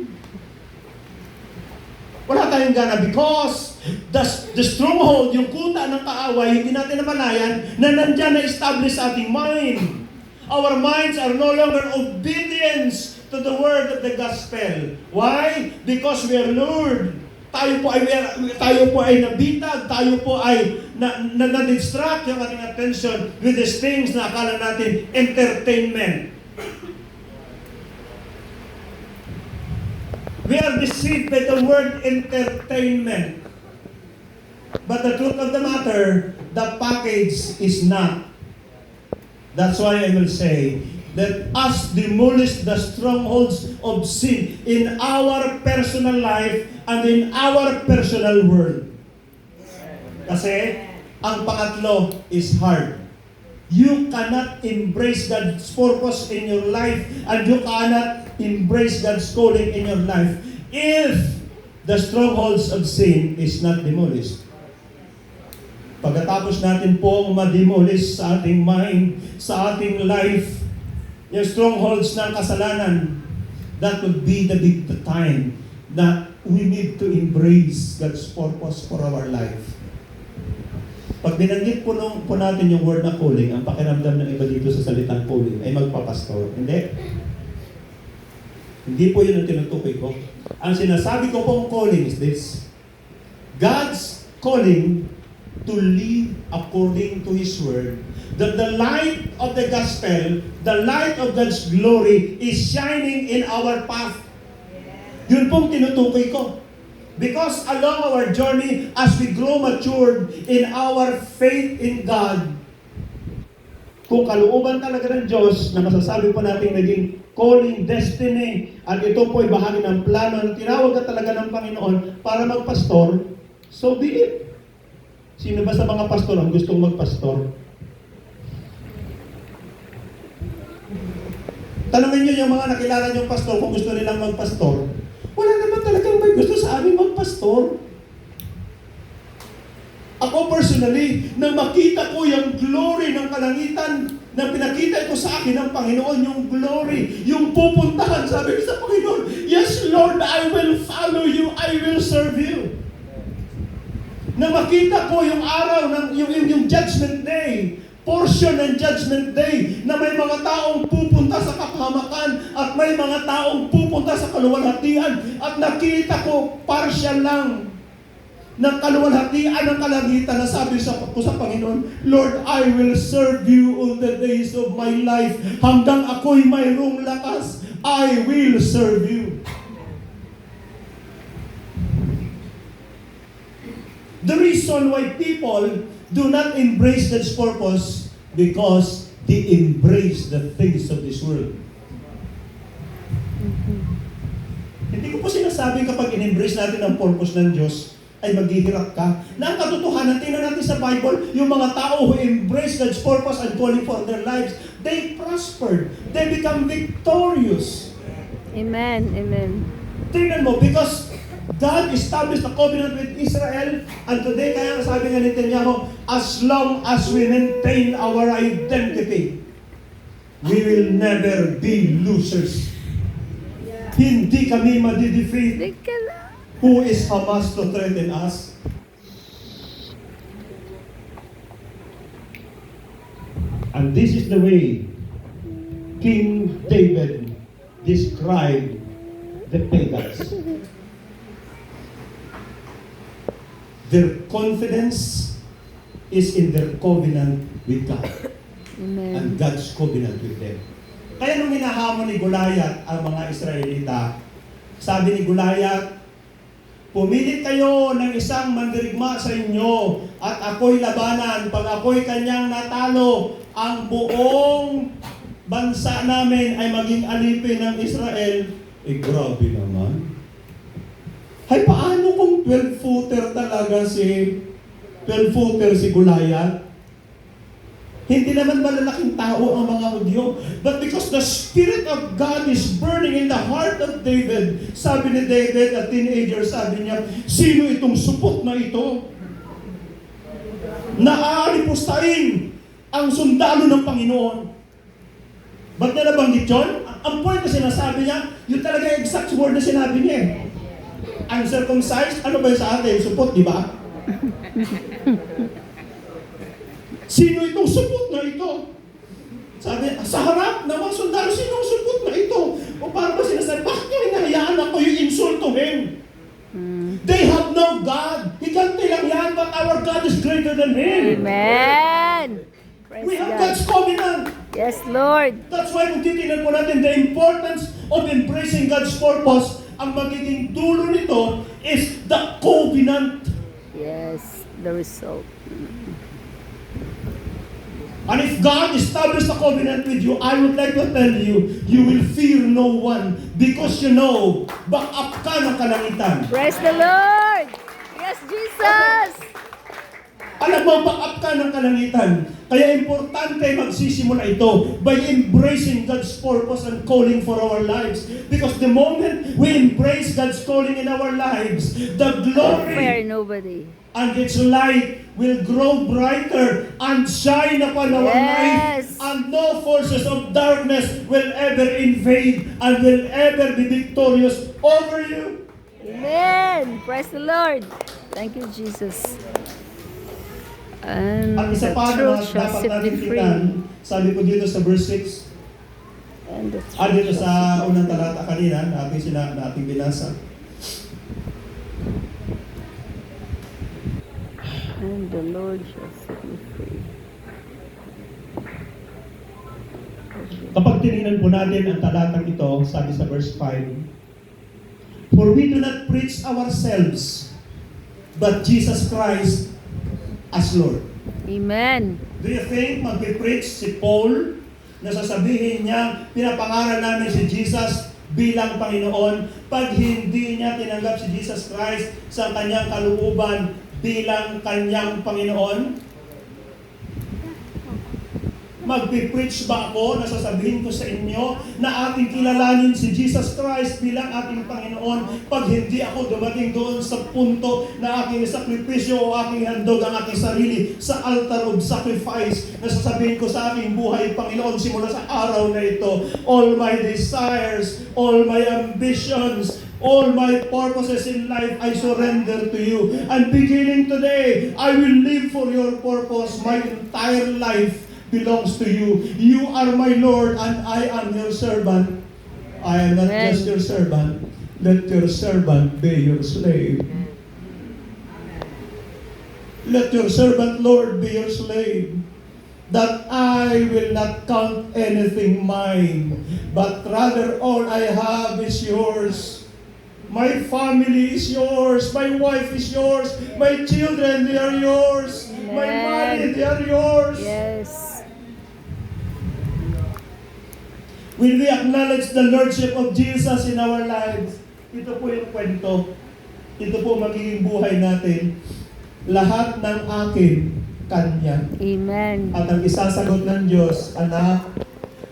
Wala tayong gana because The stronghold, yung kuta ng kaaway, hindi natin namalayan na nandyan na-establish sa ating mind. Our minds are no longer obedience to the word of the gospel. Why? Because we are lured. Tayo po ay nabitag, tayo po ay na-distract yung ating attention with these things na akala natin entertainment. We are deceived by the word entertainment. But the truth of the matter, the package is not. That's why I will say that us demolish the strongholds of sin in our personal life and in our personal world. Kasi, ang pangatlo is hard. You cannot embrace God's purpose in your life and you cannot embrace God's calling in your life if the strongholds of sin is not demolished. Pagkatapos natin pong ma-demolish sa ating mind, sa ating life, yung strongholds ng kasalanan, that would be the big time that we need to embrace God's purpose for our life. Pag binanggit po natin yung word na calling, ang pakiramdam ng iba dito sa salitang calling ay magpapastor. Hindi. Hindi po yun ang tinutukoy ko. Ang sinasabi ko pong calling is this: God's calling to live according to His Word, that the light of the gospel, the light of God's glory is shining in our path. Yun pong tinutukoy ko. Because along our journey, as we grow matured in our faith in God, kung kalooban talaga ng Diyos na masasabi po natin naging calling, destiny, at ito po ay bahagi ng plano na tinawag ka talaga ng Panginoon para magpastor, so be it. Sino ba sa mga pastor ang gustong magpastor? Tanungin niyo yung mga nakilala niyong pastor kung gusto nilang magpastor. Wala naman talagang may gusto sa amin magpastor. Ako personally, nang makita ko yung glory ng kalangitan, na pinakita ko sa akin ng Panginoon, yung glory, yung pupuntahan, sabi ko sa Panginoon, yes Lord, I will follow you, I will serve you. Nang makita ko yung araw, yung judgment day, portion ng judgment day, na may mga taong pupunta sa kapahamakan at may mga taong pupunta sa kaluwalhatian, at nakita ko partial lang ng kaluwalhatian ng kalangitan na sabi ko sa Panginoon, Lord, I will serve you all the days of my life. Hanggang ako'y mayroong lakas, I will serve you. The reason why people do not embrace God's purpose because they embrace the things of this world. Hindi ko po sinasabi kapag in-embrace natin ang purpose ng Diyos ay maghihirap ka. Na ang katotohanan, tingnan natin sa Bible, yung mga tao who embrace God's purpose and calling for their lives, they prospered. They become victorious. Amen. Amen. Tingnan mo, because God established a covenant with Israel, and today, kaya sabi nga ni Netanyahu, as long as we maintain our identity, we will never be losers. Hindi kami madi-defeat. Teka lang. Who is Hamas to threaten us? And this is the way King David described the pagans. Their confidence is in their covenant with God. Amen. And God's covenant with them. Kaya nung hinahamon ni Goliath ang mga Israelita, sabi ni Goliath, pumili kayo ng isang mandirigma sa inyo at ako'y labanan. Pag ako'y kanyang natalo, ang buong bansa namin ay maging alipin ng Israel. Grabe naman. Ay, paano kung 12-footer talaga si 12-footer si Goliath? Hindi naman malalaking tao ang mga Hudyo. But because the Spirit of God is burning in the heart of David, sabi ni David, a teenager, sabi niya, sino itong supot na ito? Naaalipustahin ang sundalo ng Panginoon. Ba't na nabanggit yun? Ang point na sinasabi niya, yun talaga yung exact word na sinabi niya. Uncircumcised, ano ba yun sa atin? Supot, di ba? Sino itong supot na ito? Sabi, sa harap ng mga sundalo, sinong supot na ito? O parang ba sinasabi, bakit nyo hinahayaan ako yung insultuhin? They have no God. Higante lang yan, but our God is greater than Him. Amen. Praise We have God. God's covenant. Yes, Lord. That's why kung titignan po natin the importance of embracing God's purpose, ang magiging dulo nito is the covenant. Yes, the result. And if God established a covenant with you, I would like to tell you, you will fear no one because you know, back ka ng kalangitan. Praise the Lord. Yes, Jesus. Alam mo, back ka ng kalangitan. Kaya importante magsisimula ito by embracing God's purpose and calling for our lives. Because the moment we embrace God's calling in our lives, the Fear glory nobody. and its light will grow brighter and shine upon our life, Yes. and no forces of darkness will ever invade and will ever be victorious over you. Amen. Praise the Lord. Thank you, Jesus. And At isa the pa na truth shall dapat set me natin free. tingnan, sabi ko dito sa verse 6, And the dito truth sa shall set me unang talata kanina, nating binasa. And the Lord shall set me free. Kapag tinignan po natin ang talatang ito, sabi sa verse 5, for we do not preach ourselves, but Jesus Christ as Lord. Amen. Do you think magpipreach si Paul na sasabihin niya, pinapangaral namin si Jesus bilang Panginoon pag hindi niya tinanggap si Jesus Christ sa kanyang kalooban bilang kanyang Panginoon? Magpipreach ba ako na sasabihin ko sa inyo na ating kilalanin si Jesus Christ bilang ating Panginoon pag hindi ako dumating doon sa punto na aking sakripisyo o aking handog ang aking sarili sa altar of sacrifice na sasabihin ko sa aking buhay, Panginoon, simula sa araw na ito, all my desires, all my ambitions, all my purposes in life, I surrender to you. And beginning today, I will live for your purpose. My entire life belongs to you. You are my Lord and I am your servant. I am not Amen. just your servant. Let your servant be your slave. Let your servant, Lord, be your slave. That I will not count anything mine, but rather all I have is yours. My family is yours. My wife is yours. My children, they are yours. My money, they are yours. Yes. When we acknowledge the Lordship of Jesus in our lives, ito po yung kwento. Ito po magiging buhay natin. Lahat ng akin, Kanya. Amen. At ang isasagot ng Diyos, anak,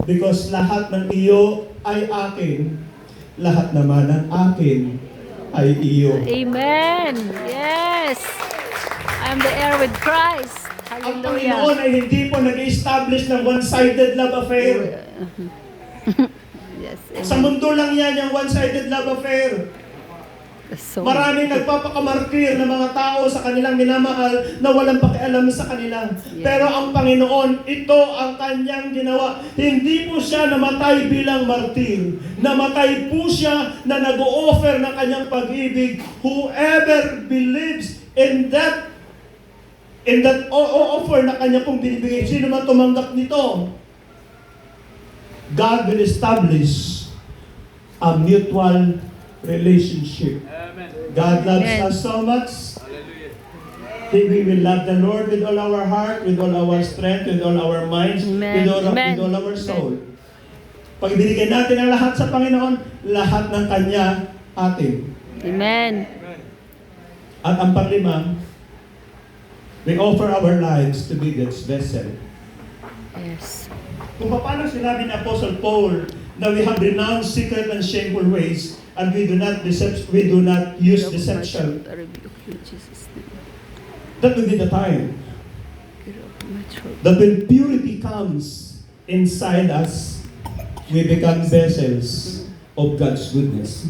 because lahat ng iyo ay akin, lahat naman ng akin ay iyo. Amen. Yes. I'm the heir with Christ. Ang Hallelujah. Panginoon ay hindi po nag-establish ng one-sided love affair. Yes. Sa Amen. mundo lang yan, yung one-sided love affair. So, Maraming nagpapakamartir ng mga tao sa kanilang minamahal na walang pakialam sa kanila. Pero ang Panginoon, ito ang kanyang ginawa. Hindi po siya namatay bilang martir. Namatay po siya na nag-o-offer ng kanyang pag-ibig. Whoever believes in that offer na kanya pong binibigay, sino man tumanggap nito, God will establish a mutual relationship. Amen. God loves Amen. us so much Hallelujah. that we will love the Lord with all our heart, with all our strength, with all our minds, Amen. with all Amen. our soul. Pag binigay natin ang lahat sa Panginoon, lahat ng Kanya atin. Amen. Amen. At ang panglima, we offer our lives to be God's vessel. Yes. Kung paano sinabi ni Apostle Paul na we have renounced secret and shameful ways and we do not use deception, I rebuke you in Jesus' name. that will be the time Get off my throat. that when purity comes inside us, we become vessels of God's goodness.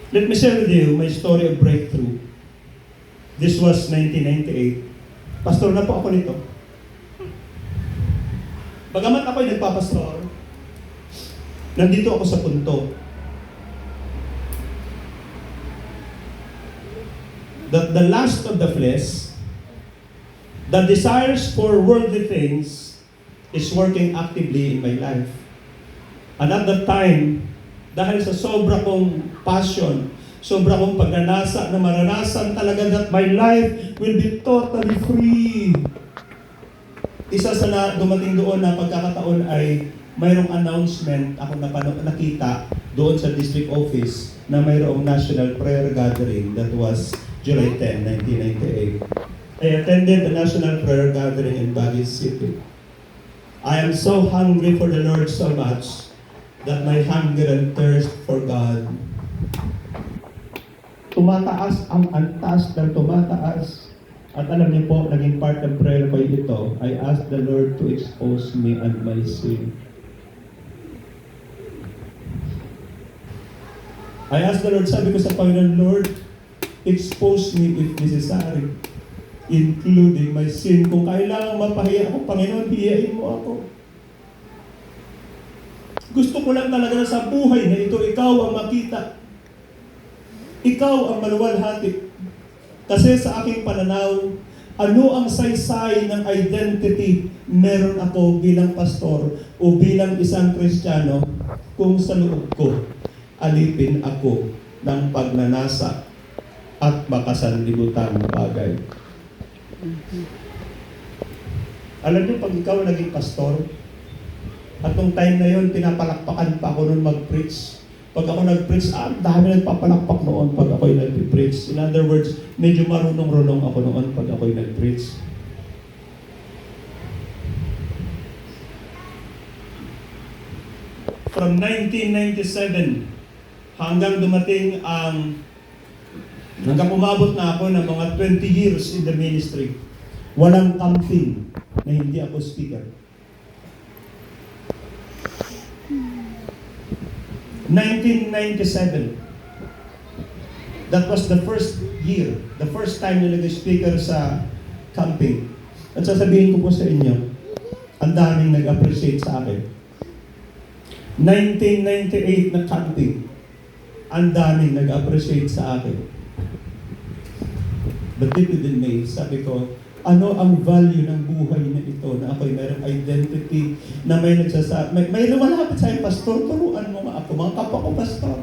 Let me share with you my story of breakthrough. This was 1998. Pastor na po ako nito. Bagamat ako'y nagpapastor, nandito ako sa punto that the lust of the flesh, the desires for worldly things, is working actively in my life. And at that time, dahil sa sobra kong passion, sobra kong pagnanasa na maranasan talaga that my life will be totally free. Isa sa dumating doon na pagkakataon ay mayroong announcement ako nakita doon sa district office na mayroong national prayer gathering that was July 10, 1998. I attended the national prayer gathering in Baguio City. I am so hungry for the Lord so much that my hunger and thirst for God tumataas ang antas ng tumataas. At alam niyo po, naging part ng prayer ko ito, I asked the Lord to expose me and my sin. I asked the Lord, sabi ko sa Panginoon, Lord, expose me if necessary, including my sin. Kung kailangan mapahiya ako, Panginoon, hiyain mo ako. Gusto ko lang talaga na sa buhay na ito, ikaw ang makita. Ikaw ang maluwalhati. Kasi sa aking pananaw, ano ang saysay ng identity meron ako bilang pastor o bilang isang Kristiyano kung sa loob ko alipin ako ng pagnanasa at makasanlibutan bagay. Alam niyo, pag ikaw naging pastor, at nung time na yun, pinapalakpakan pa ako nun mag-preach. Pag ako nag-preach, dami nagpapalakpak noon pag ako'y nag-preach. In other words, medyo marunong-runong ako noon pag ako'y nag-preach. From 1997 hanggang dumating hanggang umabot na ako ng mga 20 years in the ministry, walang camping na hindi ako speaker. 1997. That was the first year, the first time na nag-speaker sa camping. At sasabihin ko po sa inyo, ang daming nag-appreciate sa akin. 1998 na camping, ang daming nag-appreciate sa akin. But deep within me, sabi ko, ano ang value ng buhay na ito na ako'y mayroong identity na may nagsasabi, may lumalapit sa akin, Pastor, turuan mo nga ako, mga kapwa ko, Pastor.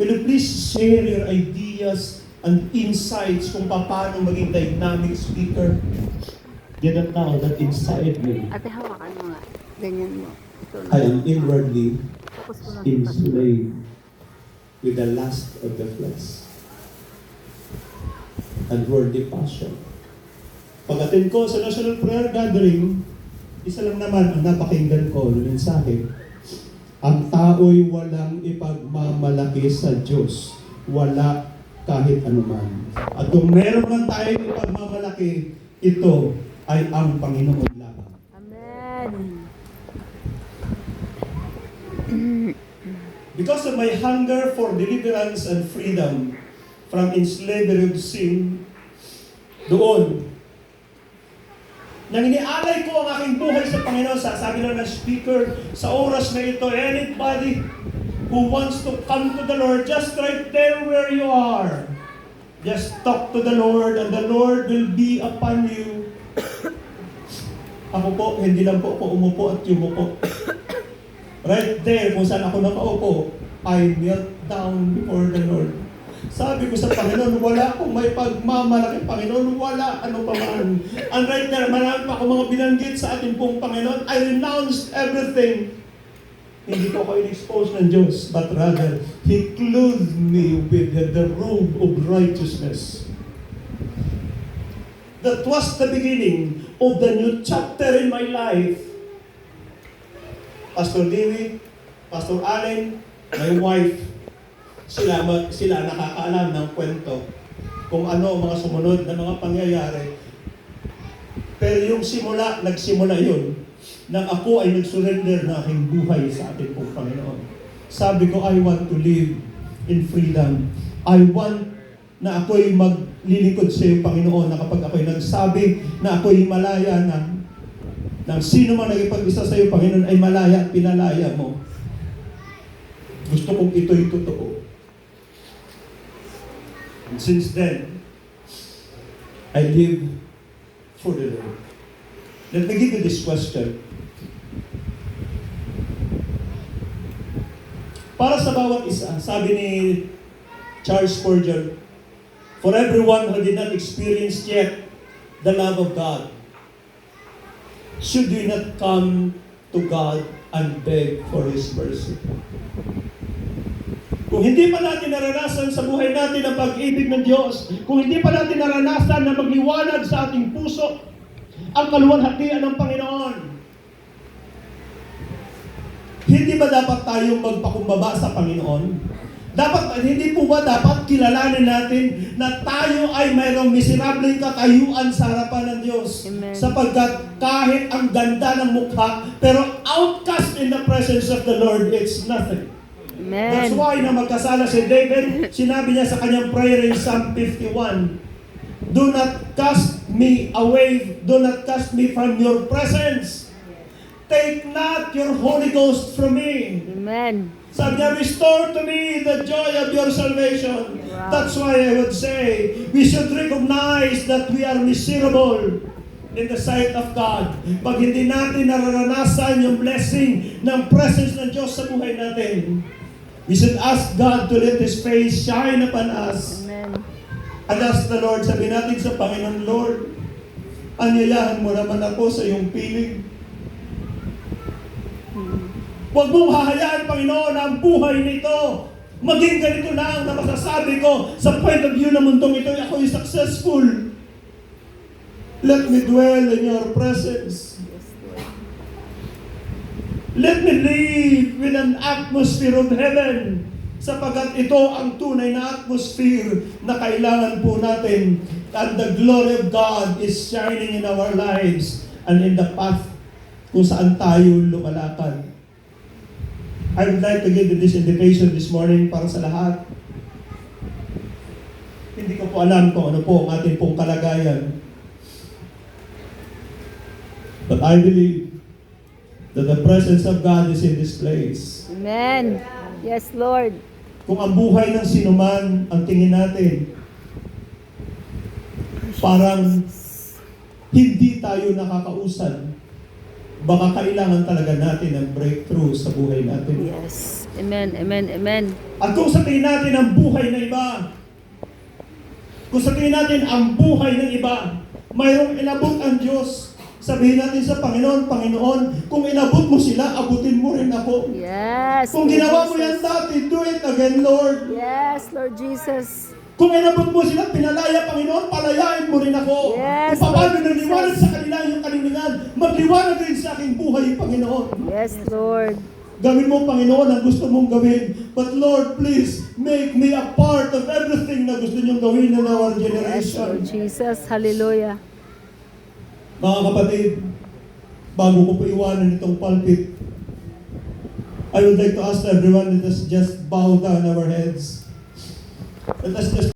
Will you please share your ideas and insights kung paano maging dynamic speaker? Get it now that inside me, Ate, hawakan mo nga. Ganyan mo. Ito na. I am inwardly Focus mo lang. enslaved with the lust of the flesh and worldly passion. Pag-attend ko sa National Prayer Gathering, isa lang naman ang napakinggan ko ng mensahe. Ang tao'y walang ipagmamalaki sa Diyos. Wala kahit anuman. At kung meron man tayong ipagmamalaki, ito ay ang Panginoon lamang. Amen. Because of my hunger for deliverance and freedom from enslavement of sin, doon, nang inialay ko ang aking buhay sa Panginoon, sabi lang ng speaker, sa oras na ito, anybody who wants to come to the Lord, just right there where you are, just talk to the Lord and the Lord will be upon you. Ako po, hindi lang po ako umupo at yumuko. Right there, kung saan ako nakaupo, I knelt down before the Lord. Sabi ko sa Panginoon, wala akong may pagmamalaki, Panginoon, wala ano pa man. And right there, marami pa akong mga binanggit sa ating pong Panginoon. I renounced everything. Hindi ko ako in-expose ng Diyos, but rather, He clothed me with the robe of righteousness. That was the beginning of the new chapter in my life. Pastor Dewey, Pastor Allen, my wife, sila nakakaalam ng kwento kung ano ang mga sumunod na mga pangyayari. Pero yung nagsimula yun, nang ako ay nag-surrender na aking buhay sa ating pong Panginoon. Sabi ko, I want to live in freedom. I want na ako'y maglilingkod sa iyo, Panginoon, na kapag ako'y nagsabi na ako'y malaya na sino man nagipag-isa sa iyo, Panginoon, ay malaya at pinalaya mo. Gusto kong ito'y totoo. And since then, I live for the Lord. Let me give you this question. Para sa bawat isa, sabi ni Charles Spurgeon, for everyone who did not experience yet the love of God, should we not come to God and beg for His mercy? Kung hindi pa natin naranasan sa buhay natin ang pag-ibig ng Diyos, kung hindi pa natin naranasan na magliwanag sa ating puso ang kaluwalhatian ng Panginoon, hindi ba dapat tayong magpakumbaba sa Panginoon? Hindi po ba dapat kilalanin natin na tayo ay mayroong miserableng katayuan sa harapan ng Diyos? Amen. Sapagkat kahit ang ganda ng mukha, pero outcast in the presence of the Lord, it's nothing. Amen. That's why na magkasala si David, sinabi niya sa kanyang prayer in Psalm 51, do not cast me away, do not cast me from your presence. Take not your Holy Ghost from me. Amen. Sabi niya, restore to me the joy of your salvation. Wow. That's why I would say, we should recognize that we are miserable in the sight of God. Pag hindi natin nararanasan yung blessing ng presence ng Diyos sa buhay natin, we should ask God to let His face shine upon us. Amen. And ask the Lord, sabi natin sa Panginoon, Lord, anyayahan mo naman ako sa iyong piling. Huwag mong hahayaan, Panginoon, na ang buhay nito maging ganito lang na masasabi ko sa point of view ng mundong ito, ako'y successful. Let me dwell in your presence. Let me live with an atmosphere of heaven, sapagkat ito ang tunay na atmosphere na kailangan po natin. And the glory of God is shining in our lives and in the path kung saan tayo lumalakad. I would like to give you this invitation this morning para sa lahat. Hindi ko po alam kung ano po ang ating pong kalagayan. But I believe that the presence of God is in this place. Amen. Yes, Lord. Kung ang buhay ng sinuman ang tingin natin, parang hindi tayo nakakausad, baka kailangan talaga natin ng breakthrough sa buhay natin. Yes. Amen. Amen. Amen. At kung sa tingin natin ang buhay ng iba, kung sa tingin natin ang buhay ng iba, mayroong inabot ang Diyos. Sabihin natin sa Panginoon, Panginoon, kung inabot mo sila, abutin mo rin ako. Yes. Kung Lord ginawa mo Jesus. yan dati, do it again, Lord. Yes, Lord Jesus. Kung inabot mo sila, pinalaya, Panginoon, palayain mo rin ako. Yes, Kung paano Lord naliwanag Jesus. sa kanila yung kalilingan, magliwanag rin sa aking buhay, Panginoon. Yes, Lord. Gawin mo, Panginoon, ang gusto mong gawin. But Lord, please, make me a part of everything na gusto niyong gawin in our Yes, generation. Lord Jesus. Hallelujah. Mga kapatid, bago ko po iwanan itong pulpit, I would like to ask everyone, let us just bow down our heads. Let us just